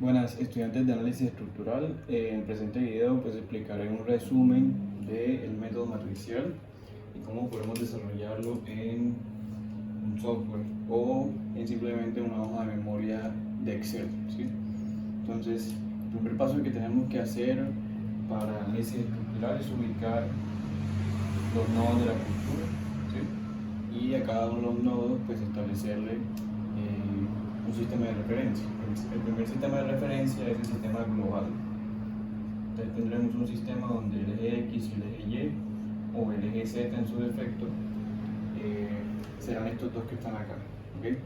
Buenas estudiantes de análisis estructural, en el presente video pues explicaré un resumen del método matricial y cómo podemos desarrollarlo en un software o en simplemente una hoja de memoria de Excel, ¿sí? Entonces, el primer paso que tenemos que hacer para análisis estructural es ubicar los nodos de la estructura, ¿sí? Y a cada uno de los nodos pues establecerle un sistema de referencia. El primer sistema de referencia es el sistema global. Entonces tendremos un sistema donde el eje X y el eje Y o el eje Z en su defecto serán estos dos que están acá, ¿okay?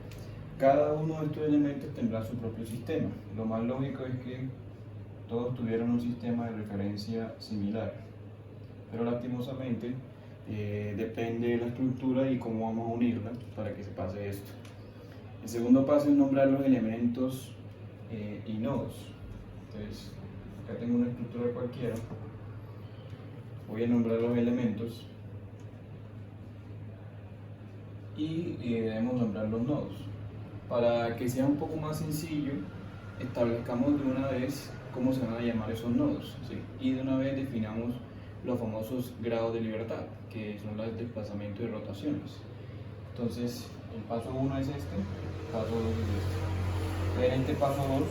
Cada uno de estos elementos tendrá su propio sistema. Lo más lógico es que todos tuvieran un sistema de referencia similar, pero lastimosamente depende de la estructura y cómo vamos a unirla para que se pase esto. El segundo paso es nombrar los elementos y nodos. Entonces, acá tengo una estructura cualquiera. Voy a nombrar los elementos y debemos nombrar los nodos. Para que sea un poco más sencillo, establezcamos de una vez cómo se van a llamar esos nodos, ¿sí? Y de una vez definamos los famosos grados de libertad, que son los desplazamientos y rotaciones. Entonces, el paso 1 es este, paso 2 es este. En este paso 2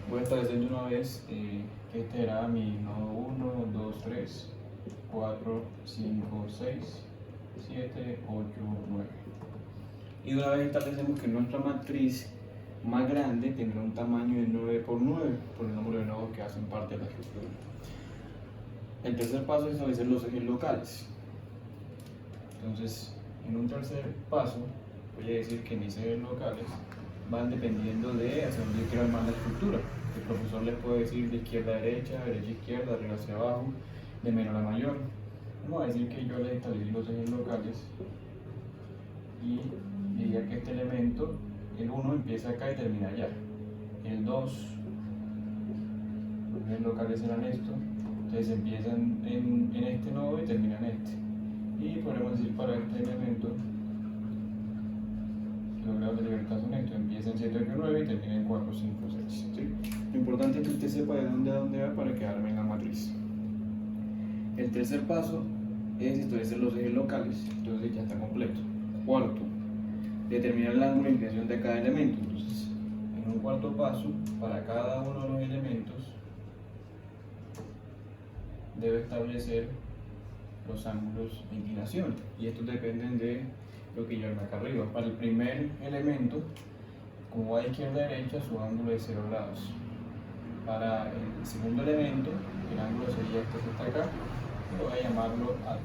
voy a establecer de una vez que este será mi nodo 1, 2, 3, 4, 5, 6, 7, 8, 9. Y de una vez establecemos que nuestra matriz más grande tendrá un tamaño de 9 por 9 por el número de nodos que hacen parte de la estructura. El tercer paso es establecer los ejes locales. Entonces, en un tercer paso, voy a decir que mis ejes locales van dependiendo de hacia dónde quiero armar la estructura. El profesor les puede decir de izquierda a derecha, derecha a izquierda, arriba hacia abajo, de menor a mayor. Vamos a decir que yo les establecí los ejes locales y diría que este elemento, el 1, empieza acá y termina allá. El 2, los ejes locales serán estos, entonces empiezan en este nodo y terminan en este. Y podemos decir para este elemento que los grados de libertad son estos, empieza en 7, 8, 9 y termina en 4, 5, 6. ¿Sí? Lo importante es que usted sepa de dónde a dónde va para que arme la matriz. El tercer paso es establecer los ejes locales, entonces ya está completo. Cuarto, determinar el ángulo de inclinación de cada elemento. Entonces, en un cuarto paso, para cada uno de los elementos, debe establecer los ángulos de inclinación, y estos dependen de lo que yo armé acá arriba. Para el primer elemento, como va de izquierda a derecha, su ángulo es 0 grados. Para el segundo elemento, el ángulo sería este que está acá, pero voy a llamarlo alfa,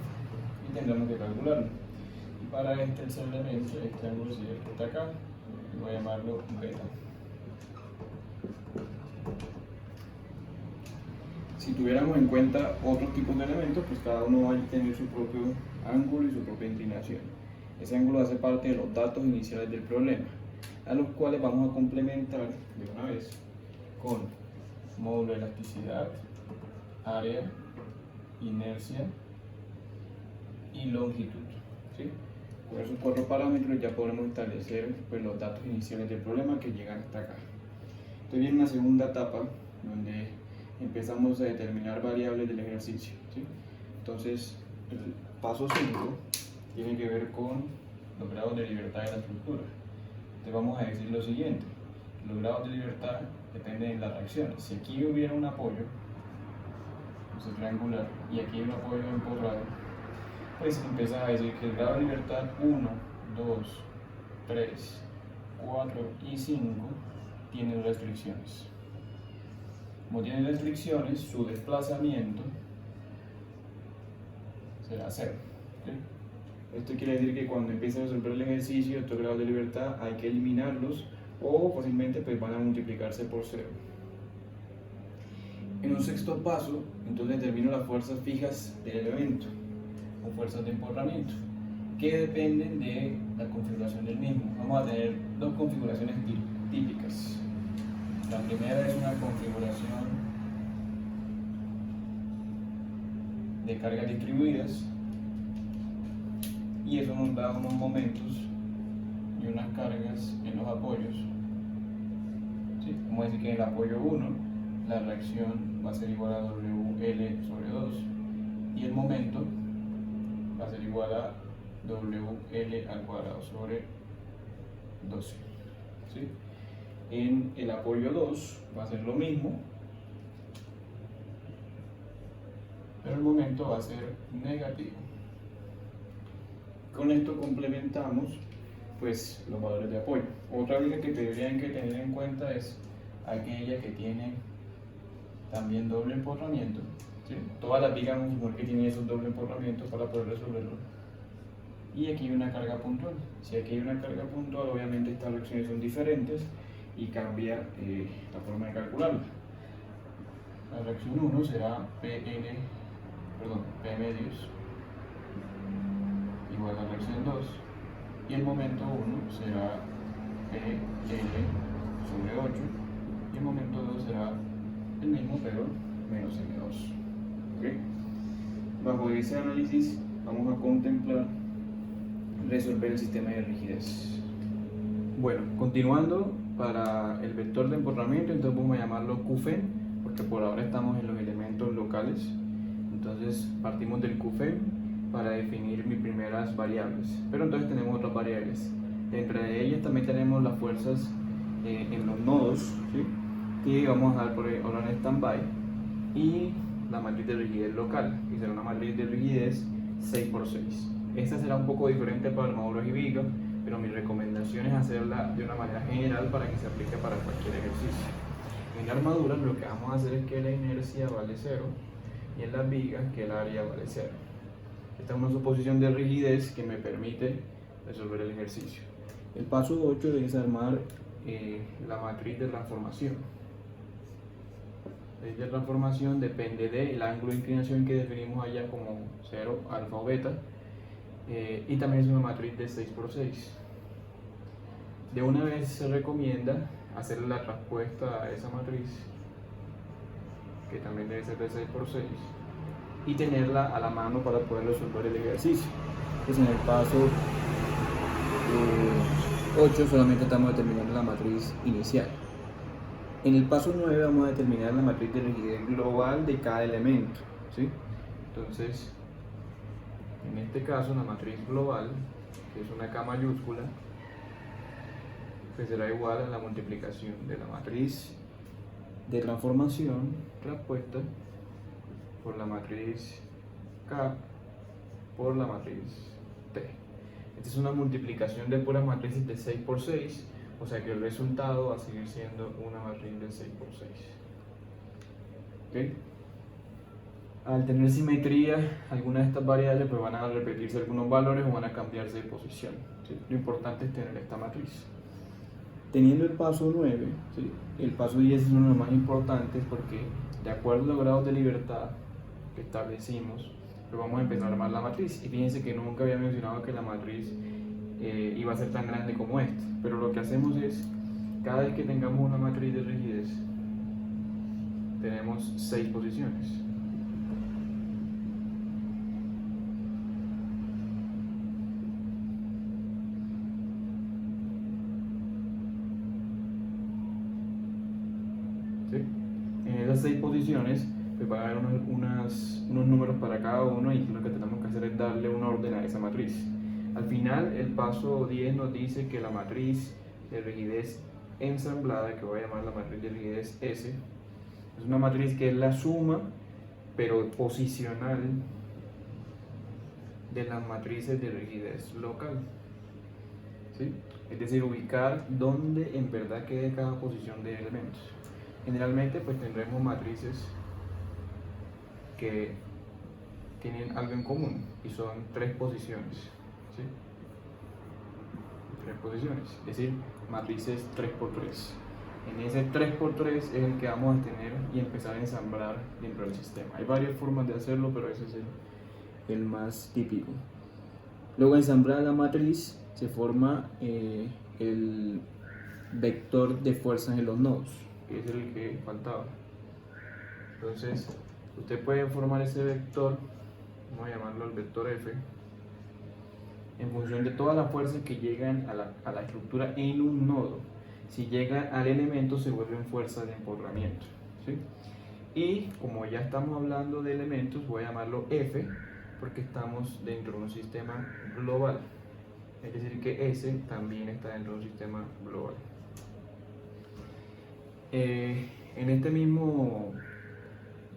y tendremos que calcularlo. Y para este tercer elemento, este ángulo sería el que está acá, y voy a llamarlo beta. Si tuviéramos en cuenta otros tipos de elementos, pues cada uno va a tener su propio ángulo y su propia inclinación. Ese ángulo hace parte de los datos iniciales del problema, a los cuales vamos a complementar de una vez con módulo de elasticidad, área, inercia y longitud, ¿sí? Con esos 4 parámetros ya podremos establecer pues, los datos iniciales del problema que llegan hasta acá. Entonces viene una segunda etapa donde empezamos a determinar variables del ejercicio, ¿sí? Entonces, el paso 5 tiene que ver con los grados de libertad de la estructura. Entonces vamos a decir lo siguiente: los grados de libertad dependen de las reacciones. Si aquí hubiera un apoyo, triangular, y aquí hay un apoyo empotrado, pues empiezas a decir que el grado de libertad 1, 2, 3, 4 y 5 tienen restricciones. Como tienen restricciones, su desplazamiento será 0. ¿Sí? Esto quiere decir que cuando empiece a resolver el ejercicio, estos grados de libertad hay que eliminarlos o fácilmente pues, van a multiplicarse por 0. En un sexto paso, entonces determino las fuerzas fijas del elemento o fuerzas de empotramiento, que dependen de la configuración del mismo. Vamos a tener dos configuraciones típicas. La primera es una configuración de cargas distribuidas, y eso nos da unos momentos y unas cargas en los apoyos, ¿sí? vamos a decir que en el apoyo 1 la reacción va a ser igual a WL sobre 2 y el momento va a ser igual a WL al cuadrado sobre 12. ¿Sí? En el apoyo 2 va a ser lo mismo, pero el momento va a ser negativo. Con esto complementamos pues los valores de apoyo. Otra viga que tendrían que tener en cuenta es aquella que tiene también doble emporramiento, ¿sí? Todas las vigas vamos a suponer que tienen esos doble emporramientos para poder resolverlo. Y aquí hay una carga puntual. Si aquí hay una carga puntual, obviamente estas reacciones son diferentes y cambia la forma de calcularla. La reacción 1 será P medios igual a la reacción 2 y el momento 1 será PL sobre 8 y el momento 2 será el mismo pero menos M2. ¿Okay? Bajo ese análisis vamos a contemplar resolver el sistema de rigidez. Bueno, continuando, para el vector de emporramiento entonces vamos a llamarlo Qfen porque por ahora estamos en los elementos locales. Entonces partimos del Qfen para definir mis primeras variables, pero entonces tenemos otras variables. Dentro de ellas también tenemos las fuerzas en los nodos, ¿sí? Que vamos a dar por ahora en stand-by, y la matriz de rigidez local, que será una matriz de rigidez 6×6. Esta será un poco diferente para armaduras y vigas, pero mi recomendación es hacerla de una manera general para que se aplique para cualquier ejercicio. En armaduras lo que vamos a hacer es que la inercia vale 0 y en las vigas que el área vale 0. Esta es una suposición de rigidez que me permite resolver el ejercicio. El paso 8 es armar la matriz de transformación. La matriz de transformación depende del ángulo de inclinación que definimos allá como 0, alfa o beta, y también es una matriz de 6×6. De una vez se recomienda hacer la respuesta a esa matriz, que también debe ser de 6×6, y tenerla a la mano para poder resolver el ejercicio. Pues en el paso 8 solamente estamos determinando la matriz inicial. En el paso 9 vamos a determinar la matriz de rigidez global de cada elemento, ¿sí? Entonces, en este caso la matriz global, que es una K mayúscula, pues será igual a la multiplicación de la matriz de transformación traspuesta por la matriz K por la matriz T. Esta es una multiplicación de puras matrices de 6×6, o sea que el resultado va a seguir siendo una matriz de 6×6. ¿Okay? Al tener simetría, algunas de estas variables pues van a repetirse algunos valores o van a cambiarse de posición, ¿sí? Lo importante es tener esta matriz. Teniendo el paso 9, ¿sí? El paso 10 es uno de los más importantes porque de acuerdo a los grados de libertad que establecimos, pues vamos a empezar a armar la matriz. Y fíjense que nunca había mencionado que la matriz iba a ser tan grande como esta, pero lo que hacemos es, cada vez que tengamos una matriz de rigidez, tenemos 6 posiciones. ¿Sí? En esas 6 posiciones pues van a haber unos números para cada uno y lo que tenemos que hacer es darle un orden a esa matriz. Al final el paso 10 nos dice que la matriz de rigidez ensamblada, que voy a llamar la matriz de rigidez S, es una matriz que es la suma pero posicional de las matrices de rigidez local, ¿sí? Es decir, ubicar dónde en verdad quede cada posición de elementos. Generalmente pues tendremos matrices que tienen algo en común y son 3 posiciones, ¿sí? 3 posiciones, es decir, matrices 3×3. En ese 3×3 es el que vamos a tener y empezar a ensamblar dentro del sistema. Hay varias formas de hacerlo, pero ese es el más típico. Luego de ensamblar la matriz se forma el vector de fuerzas en los nodos, que es el que faltaba. Entonces, usted puede formar ese vector, vamos a llamarlo el vector F, en función de todas las fuerzas que llegan a la estructura en un nodo. Si llega al elemento se vuelven fuerzas de empotramiento, ¿sí? Y como ya estamos hablando de elementos, voy a llamarlo F porque estamos dentro de un sistema global. Es decir que S también está dentro de un sistema global. En este mismo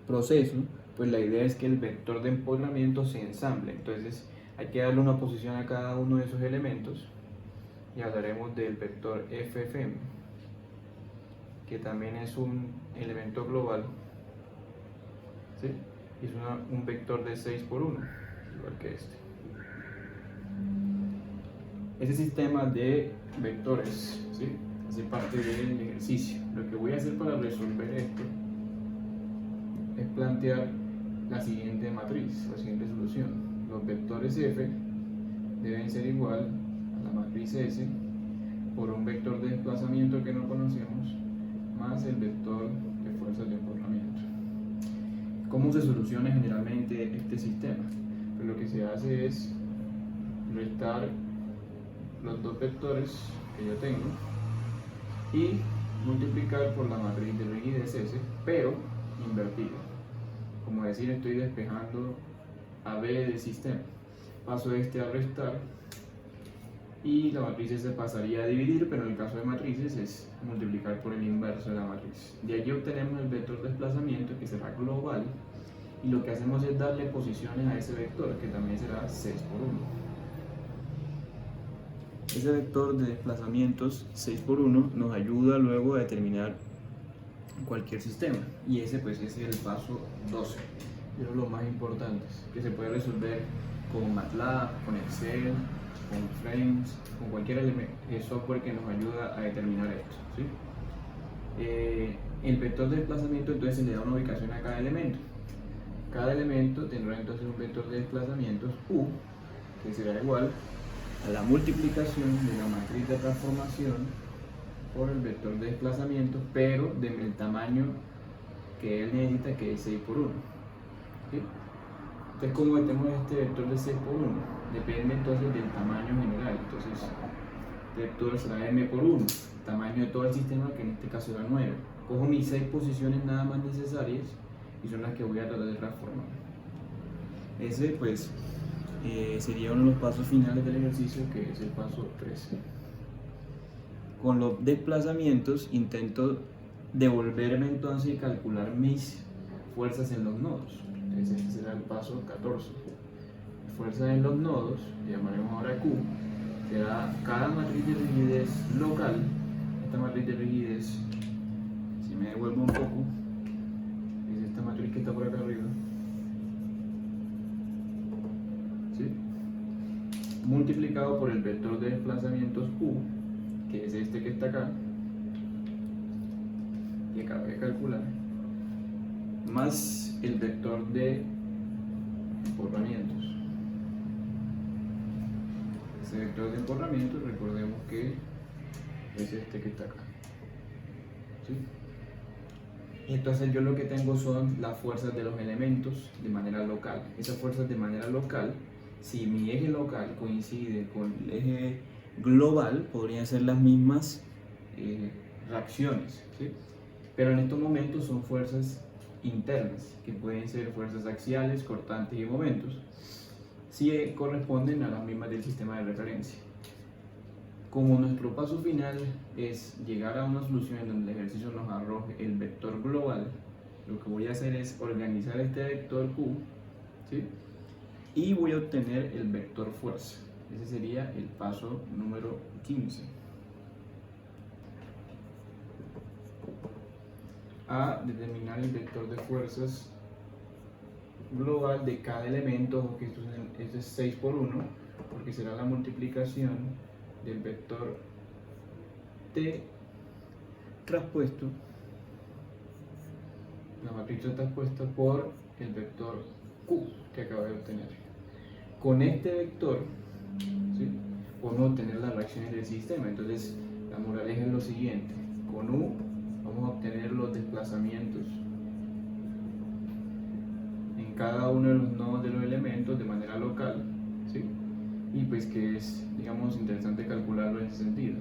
proceso, pues la idea es que el vector de empotramiento se ensamble. Entonces hay que darle una posición a cada uno de esos elementos y hablaremos del vector FFM, que también es un elemento global, ¿sí? Y es un vector de 6 por 1, igual que este. Ese sistema de vectores, ¿sí?, hace parte del ejercicio. Lo que voy a hacer para resolver esto es plantear la siguiente matriz, la siguiente solución. Los vectores F deben ser igual a la matriz S por un vector de desplazamiento que no conocemos más el vector de fuerzas de empotramiento. ¿Cómo se soluciona generalmente este sistema? Pues lo que se hace es restar los dos vectores que yo tengo y multiplicar por la matriz de rigidez S, pero invertida. Como decir, estoy despejando a B del sistema. Paso este a restar y la matriz S pasaría a dividir, pero en el caso de matrices es multiplicar por el inverso de la matriz. De allí obtenemos el vector de desplazamiento, que será global, y lo que hacemos es darle posiciones a ese vector, que también será 6 por 1. Ese vector de desplazamientos 6 por 1 nos ayuda luego a determinar cualquier sistema, y ese pues es el paso 12, uno de los más importantes, que se puede resolver con MATLAB, con Excel, con Frames, con cualquier software que nos ayuda a determinar esto, ¿sí? El vector de desplazamiento entonces se le da una ubicación a cada elemento. Cada elemento tendrá entonces un vector de desplazamientos U, que será igual a la multiplicación de la matriz de transformación por el vector de desplazamiento, pero del tamaño que él necesita, que es 6 por 1. ¿Sí? Entonces, ¿cómo metemos este vector de 6 por 1? Depende entonces del tamaño general. Entonces, este vector será m por 1, el tamaño de todo el sistema, que en este caso era 9. Cojo mis 6 posiciones nada más necesarias y son las que voy a tratar de transformar. Ese pues sería uno de los pasos finales del ejercicio, que es el paso 13. Con los desplazamientos intento devolverme entonces y calcular mis fuerzas en los nodos. Entonces este será el paso 14. Fuerzas en los nodos, que llamaremos ahora Q, será cada matriz de rigidez local. Esta matriz de rigidez, si me devuelvo un poco, es esta matriz que está por acá arriba, ¿sí?, multiplicado por el vector de desplazamientos U, que es este que está acá, que acabo de calcular, más el vector de empotramientos. Ese vector de empotramientos, recordemos que es este que está acá, ¿sí? Entonces yo lo que tengo son las fuerzas de los elementos de manera local. Esas fuerzas de manera local, si mi eje local coincide con el eje global, podrían ser las mismas reacciones, ¿sí? Pero en estos momentos son fuerzas internas, que pueden ser fuerzas axiales, cortantes y momentos, si corresponden a las mismas del sistema de referencia. Como nuestro paso final es llegar a una solución en donde el ejercicio nos arroje el vector global, lo que voy a hacer es organizar este vector Q, ¿sí?, y voy a obtener el vector fuerza. Ese sería el paso número 15. A determinar el vector de fuerzas global de cada elemento, que esto es 6 por 1, porque será la multiplicación del vector T traspuesto, la matriz traspuesta por el vector Q que acabo de obtener. Con este vector, ¿sí?, podemos obtener las reacciones del sistema. Entonces la moraleja es lo siguiente: con U vamos a obtener los desplazamientos en cada uno de los nodos de los elementos de manera local, ¿sí?, y pues que es, digamos, interesante calcularlo en ese sentido.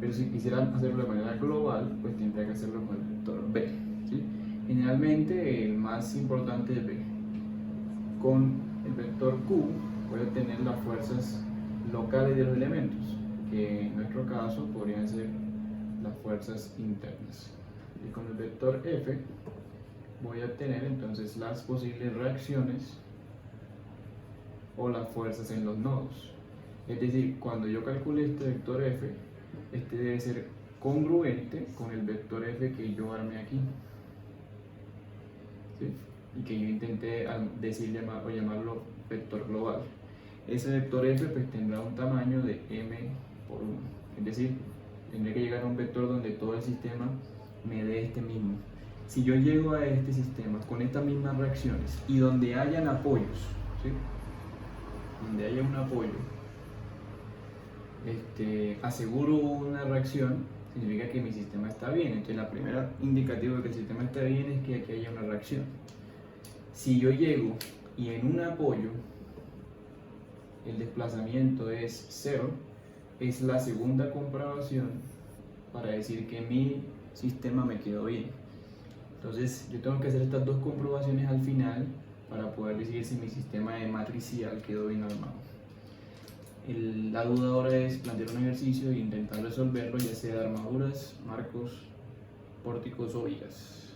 pero si quisiera hacerlo de manera global, pues tendría que hacerlo con el vector B, ¿sí? Generalmente el más importante es B. Con el vector Q voy a obtener las fuerzas locales de los elementos, que en nuestro caso podrían ser las fuerzas internas. Y con el vector F voy a obtener entonces las posibles reacciones o las fuerzas en los nodos. Es decir, cuando yo calcule este vector F, este debe ser congruente con el vector F que yo armé aquí, ¿sí? Y que yo intenté decirle o llamarlo vector global. Ese vector F pues tendrá un tamaño de m por 1, es decir, tendré que llegar a un vector donde todo el sistema me dé este mismo. Si yo llego a este sistema con estas mismas reacciones y donde hayan apoyos, ¿sí? Donde haya un apoyo, aseguro una reacción, significa que mi sistema está bien. Entonces la primera indicativo de que el sistema está bien es que aquí haya una reacción. Si yo llego y en un apoyo el desplazamiento es 0, es la segunda comprobación para decir que mi sistema me quedó bien. Entonces yo tengo que hacer estas dos comprobaciones al final para poder decir si mi sistema de matricial quedó bien armado. La duda ahora es plantear un ejercicio e intentar resolverlo, ya sea de armaduras, marcos, pórticos o vigas.